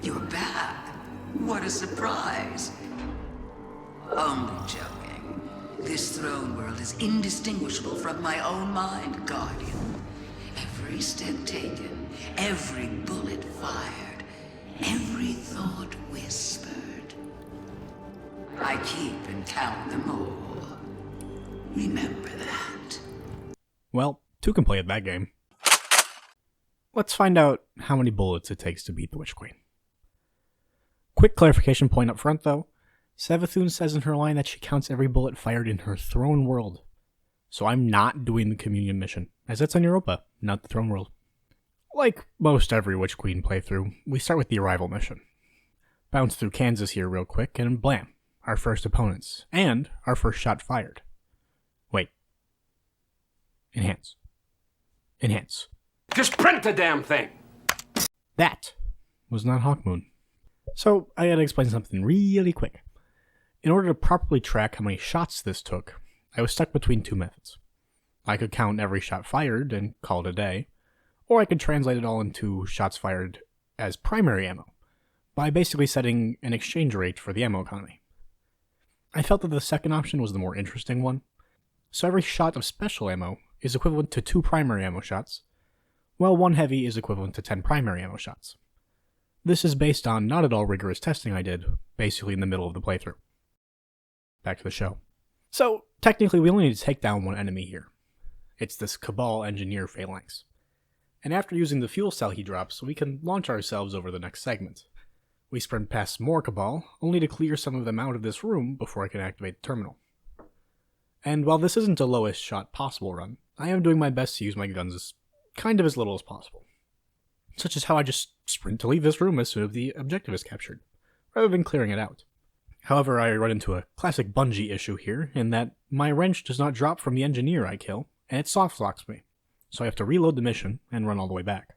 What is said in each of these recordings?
You're back. What a surprise. Only joking. This throne world is indistinguishable from my own mind, Guardian. Every step taken, every bullet fired, every thought whispered. I keep and count them all. Remember that. Well, two can play at that game. Let's find out how many bullets it takes to beat the Witch Queen. Quick clarification point up front though. Savathun says in her line that she counts every bullet fired in her throne world. So I'm not doing the communion mission, as that's on Europa, not the throne world. Like most every Witch Queen playthrough, we start with the arrival mission. Bounce through Kansas here real quick, and blam, our first opponents, and our first shot fired. Wait. Enhance. Enhance. Just print the damn thing! That was not Hawkmoon. So I gotta explain something really quick. In order to properly track how many shots this took, I was stuck between two methods. I could count every shot fired and call it a day, or I could translate it all into shots fired as primary ammo, by basically setting an exchange rate for the ammo economy. I felt that the second option was the more interesting one, so every shot of special ammo is equivalent to 2 primary ammo shots, while 1 heavy is equivalent to 10 primary ammo shots. This is based on not at all rigorous testing I did, basically in the middle of the playthrough. Back to the show. So, technically we only need to take down one enemy here. It's this Cabal Engineer Phalanx. And after using the fuel cell he drops, we can launch ourselves over the next segment. We sprint past more Cabal, only to clear some of them out of this room before I can activate the terminal. And while this isn't a lowest shot possible run, I am doing my best to use my guns as little as possible. Such as how I just sprint to leave this room as soon as the objective is captured, rather than clearing it out. However, I run into a classic Bungie issue here, in that my wrench does not drop from the engineer I kill, and it soft locks me, so I have to reload the mission and run all the way back.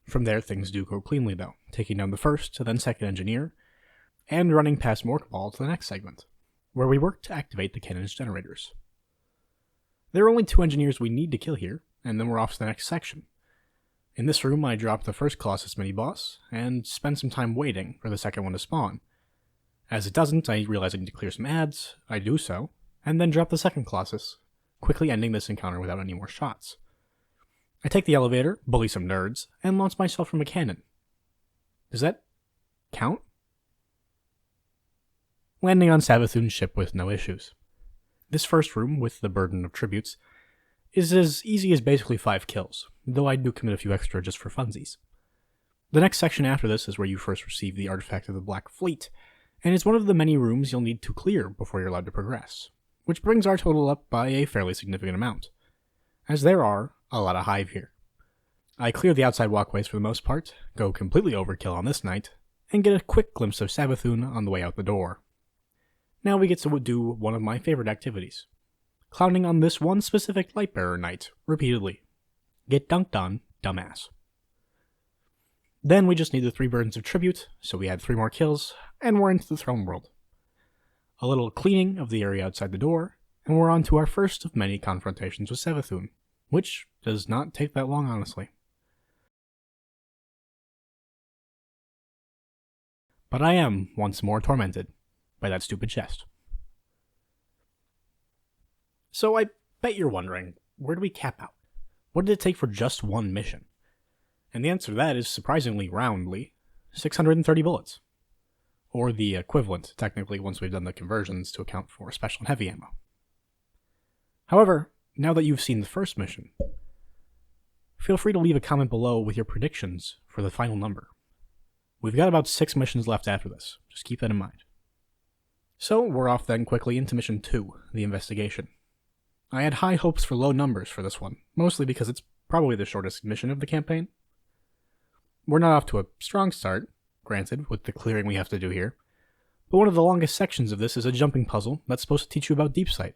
From there, things do go cleanly though, taking down the first, then second engineer, and running past more Cabal to the next segment, where we work to activate the cannon's generators. There are only 2 engineers we need to kill here, and then we're off to the next section. In this room, I drop the first Colossus mini-boss, and spend some time waiting for the second one to spawn. As it doesn't, I realize I need to clear some ads, I do so, and then drop the second Colossus, quickly ending this encounter without any more shots. I take the elevator, bully some nerds, and launch myself from a cannon. Does that count? Landing on Savathun's ship with no issues. This first room, with the burden of tributes, is as easy as basically 5 kills, though I do commit a few extra just for funsies. The next section after this is where you first receive the artifact of the Black Fleet, and it's one of the many rooms you'll need to clear before you're allowed to progress, which brings our total up by a fairly significant amount, as there are a lot of Hive here. I clear the outside walkways for the most part, go completely overkill on this night, and get a quick glimpse of Savathun on the way out the door. Now we get to do one of my favorite activities. Clowning on this one specific Lightbearer knight, repeatedly. Get dunked on, dumbass. Then we just need the 3 burdens of tribute, so we add 3 more kills, and we're into the throne world. A little cleaning of the area outside the door, and we're on to our first of many confrontations with Savathun, which does not take that long, honestly. But I am once more tormented by that stupid chest. So I bet you're wondering, where do we cap out? What did it take for just one mission? And the answer to that is surprisingly roundly, 630 bullets. Or the equivalent, technically, once we've done the conversions to account for special and heavy ammo. However, now that you've seen the first mission, feel free to leave a comment below with your predictions for the final number. We've got about 6 missions left after this, just keep that in mind. So we're off then quickly into mission 2, the investigation. I had high hopes for low numbers for this one, mostly because it's probably the shortest mission of the campaign. We're not off to a strong start, granted, with the clearing we have to do here, but one of the longest sections of this is a jumping puzzle that's supposed to teach you about deep sight.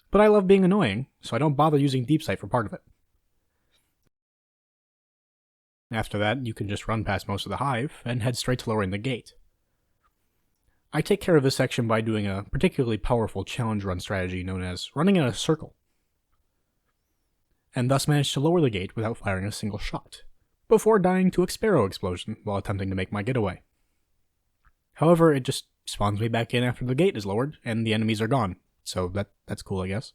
But I love being annoying, so I don't bother using deep sight for part of it. After that, you can just run past most of the Hive and head straight to lowering the gate. I take care of this section by doing a particularly powerful challenge run strategy known as running in a circle, and thus manage to lower the gate without firing a single shot, before dying to a Sparrow explosion while attempting to make my getaway. However, it just spawns me back in after the gate is lowered and the enemies are gone, so that's cool, I guess.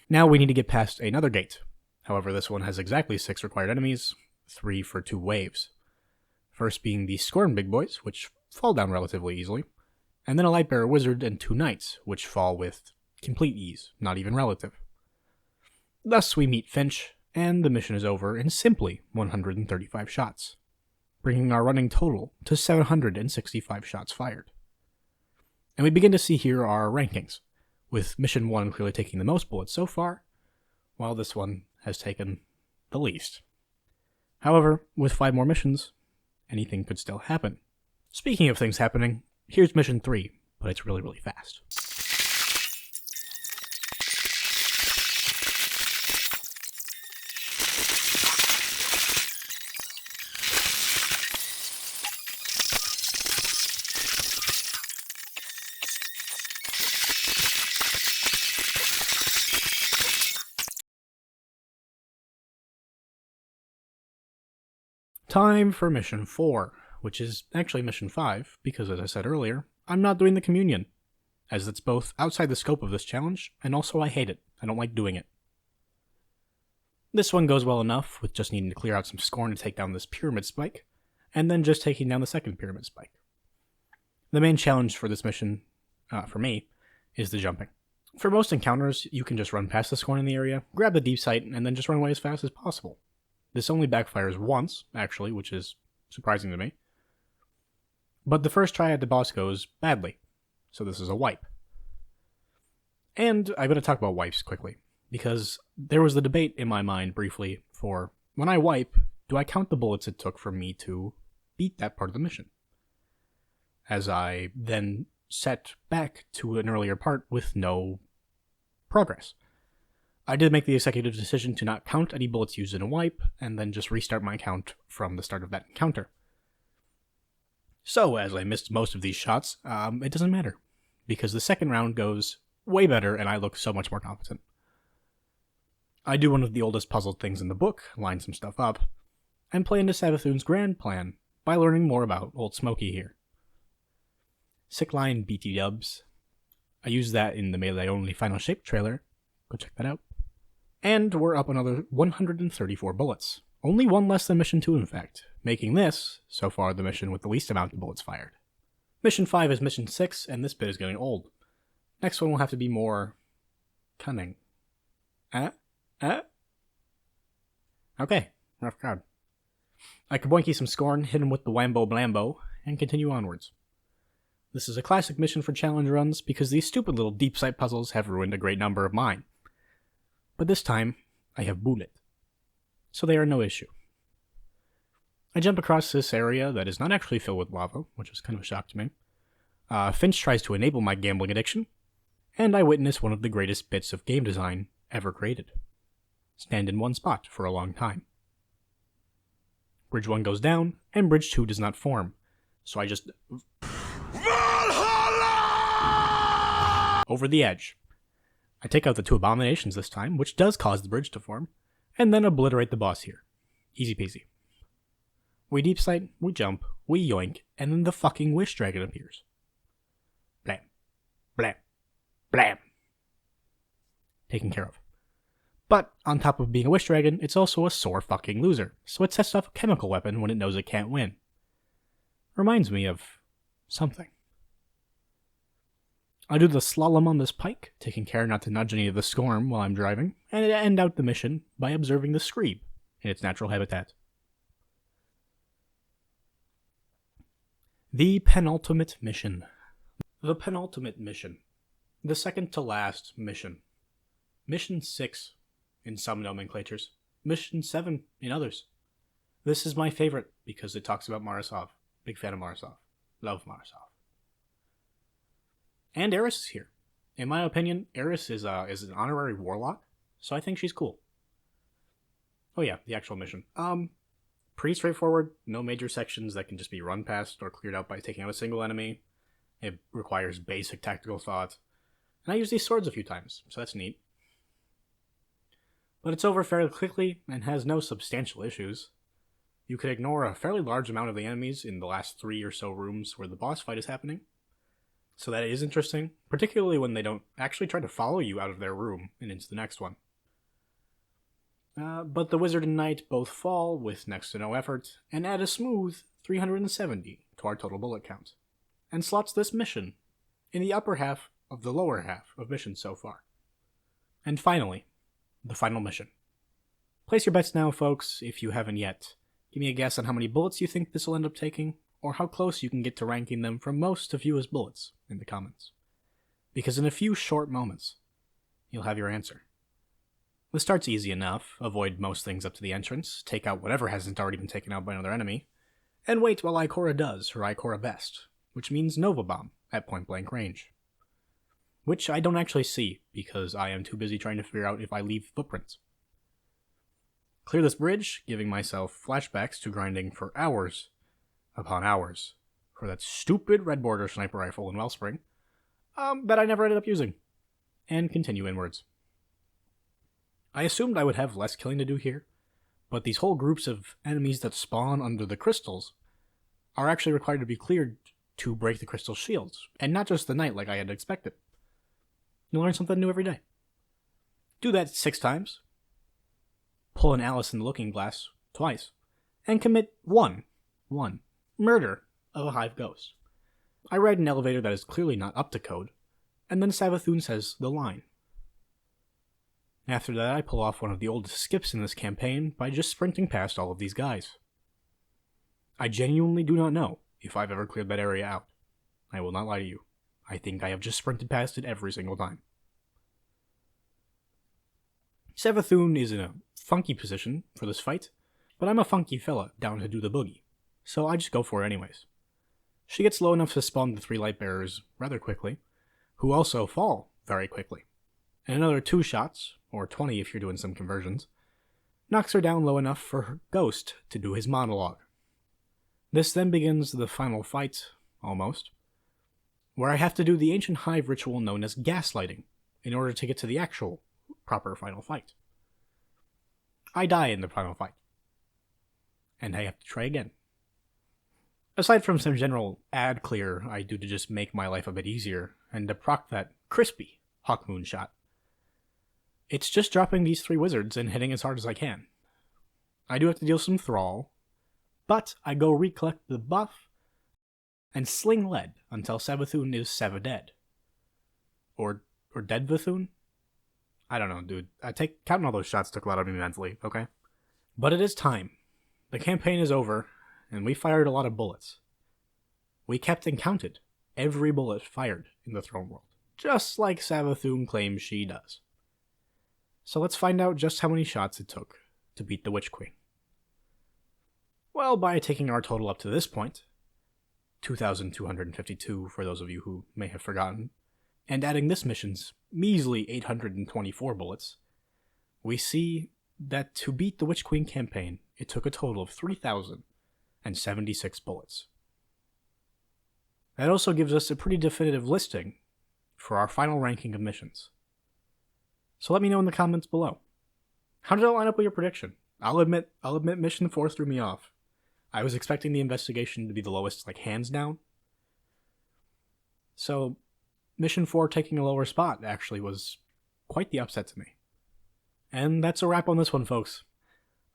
Now we need to get past another gate. However, this one has exactly 6 required enemies, 3 for 2 waves. First being the Scorn Big Boys, which fall down relatively easily, and then a Lightbearer Wizard and 2 Knights, which fall with complete ease, not even relative. Thus we meet Finch, and the mission is over in simply 135 shots, bringing our running total to 765 shots fired. And we begin to see here our rankings, with Mission 1 clearly taking the most bullets so far, while this one has taken the least. However, with 5 more missions, anything could still happen. Speaking of things happening, here's Mission 3, but it's really, really fast. Time for Mission 4, which is actually Mission 5, because as I said earlier, I'm not doing the Communion, as it's both outside the scope of this challenge, and also I hate it. I don't like doing it. This one goes well enough, with just needing to clear out some Scorn to take down this Pyramid Spike, and then just taking down the second Pyramid Spike. The main challenge for this mission, for me, is the jumping. For most encounters, you can just run past the Scorn in the area, grab the deep sight, and then just run away as fast as possible. This only backfires once, actually, which is surprising to me. But the first try at the boss goes badly, so this is a wipe. And I'm going to talk about wipes quickly, because there was the debate in my mind briefly for, when I wipe, do I count the bullets it took for me to beat that part of the mission? As I then set back to an earlier part with no progress. I did make the executive decision to not count any bullets used in a wipe, and then just restart my count from the start of that encounter. So, as I missed most of these shots, it doesn't matter, because the second round goes way better and I look so much more competent. I do one of the oldest puzzle things in the book, line some stuff up, and play into Savathun's grand plan by learning more about Old Smoky here. Sick line, BT dubs. I used that in the melee-only Final Shape trailer. Go check that out. And we're up another 134 bullets. Only one less than Mission 2, in fact, making this, so far, the mission with the least amount of bullets fired. Mission 5 is Mission 6, and this bit is getting old. Next one will have to be more cunning. Okay, rough crowd. I kaboinky some Scorn, hit him with the Wambo Blambo, and continue onwards. This is a classic mission for challenge runs because these stupid little deep sight puzzles have ruined a great number of mine. But this time, I have bullet, so they are no issue. I jump across this area that is not actually filled with lava, which is kind of a shock to me. Finch tries to enable my gambling addiction, and I witness one of the greatest bits of game design ever created. Stand in one spot for a long time. Bridge 1 goes down, and Bridge 2 does not form, so I just over the edge. I take out the 2 abominations this time, which does cause the bridge to form, and then obliterate the boss here. Easy peasy. We deep sight, we jump, we yoink, and then the fucking Wish Dragon appears. Blam. Blam. Blam. Taken care of. But, on top of being a Wish Dragon, it's also a sore fucking loser, so it sets off a chemical weapon when it knows it can't win. Reminds me of something. I do the slalom on this pike, taking care not to nudge any of the Scorn while I'm driving, and end out the mission by observing the Screeb in its natural habitat. The penultimate mission. The penultimate mission. The second to last mission. Mission 6 in some nomenclatures. Mission 7 in others. This is my favorite because it talks about Marasov. Big fan of Marasov. Love Marasov. And Eris is here. In my opinion, Eris is an honorary warlock, so I think she's cool. Oh yeah, the actual mission. Pretty straightforward. No major sections that can just be run past or cleared out by taking out a single enemy. It requires basic tactical thought. And I use these swords a few times, so that's neat. but it's over fairly quickly and has no substantial issues. You could ignore a fairly large amount of the enemies in the last 3 or so rooms where the boss fight is happening. So that is interesting, particularly when they don't actually try to follow you out of their room and into the next one. But the Wizard and Knight both fall with next to no effort, and add a smooth 370 to our total bullet count, and slots this mission in the upper half of the lower half of missions so far. And finally, the final mission. Place your bets now, folks, if you haven't yet. Give me a guess on how many bullets you think this will end up taking, or how close you can get to ranking them from most to fewest bullets in the comments. Because in a few short moments, you'll have your answer. The start's easy enough. Avoid most things up to the entrance, take out whatever hasn't already been taken out by another enemy, and wait while Ikora does her Ikora best, which means Nova Bomb at point-blank range. Which I don't actually see, because I am too busy trying to figure out if I leave footprints. Clear this bridge, giving myself flashbacks to grinding for hours upon hours for that stupid red border sniper rifle in Wellspring, that I never ended up using, and continue inwards. I assumed I would have less killing to do here, but these whole groups of enemies that spawn under the crystals are actually required to be cleared to break the crystal shields, and not just the knight like I had expected. You learn something new every day. Do that 6 times, pull an Alice in the Looking Glass twice, and commit one murder of a Hive ghost. I ride an elevator that is clearly not up to code, and then Savathun says the line. After that, I pull off one of the oldest skips in this campaign by just sprinting past all of these guys. I genuinely do not know if I've ever cleared that area out. I will not lie to you. I think I have just sprinted past it every single time. Savathun is in a funky position for this fight, but I'm a funky fella down to do the boogie, so I just go for it anyways. She gets low enough to spawn the 3 Lightbearers rather quickly, who also fall very quickly. And another 2 shots, or 20 if you're doing some conversions, knocks her down low enough for her ghost to do his monologue. This then begins the final fight, almost, where I have to do the ancient Hive ritual known as gaslighting in order to get to the actual proper final fight. I die in the final fight, and I have to try again. Aside from some general ad clear I do to just make my life a bit easier, and to proc that crispy Hawkmoon shot, it's just dropping these 3 wizards and hitting as hard as I can. I do have to deal some thrall, but I go recollect the buff and sling lead until Savathun is Savadead. Or Deadvathun? I don't know, dude. Counting all those shots took a lot of me mentally, okay? But it is time. The campaign is over, and we fired a lot of bullets. We kept and counted every bullet fired in the throne world, just like Savathun claims she does. So let's find out just how many shots it took to beat the Witch Queen. Well, by taking our total up to this point, 2,252 for those of you who may have forgotten, and adding this mission's measly 824 bullets, we see that to beat the Witch Queen campaign, it took a total of 3,076 bullets. That also gives us a pretty definitive listing for our final ranking of missions. So let me know in the comments below. How did it line up with your prediction? I'll admit mission 4 threw me off. I was expecting the investigation to be the lowest, like hands down. So mission 4 taking a lower spot actually was quite the upset to me. And that's a wrap on this one, folks.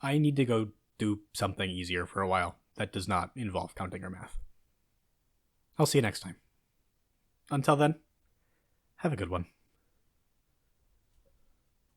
I need to go do something easier for a while that does not involve counting or math. I'll see you next time. Until then, have a good one.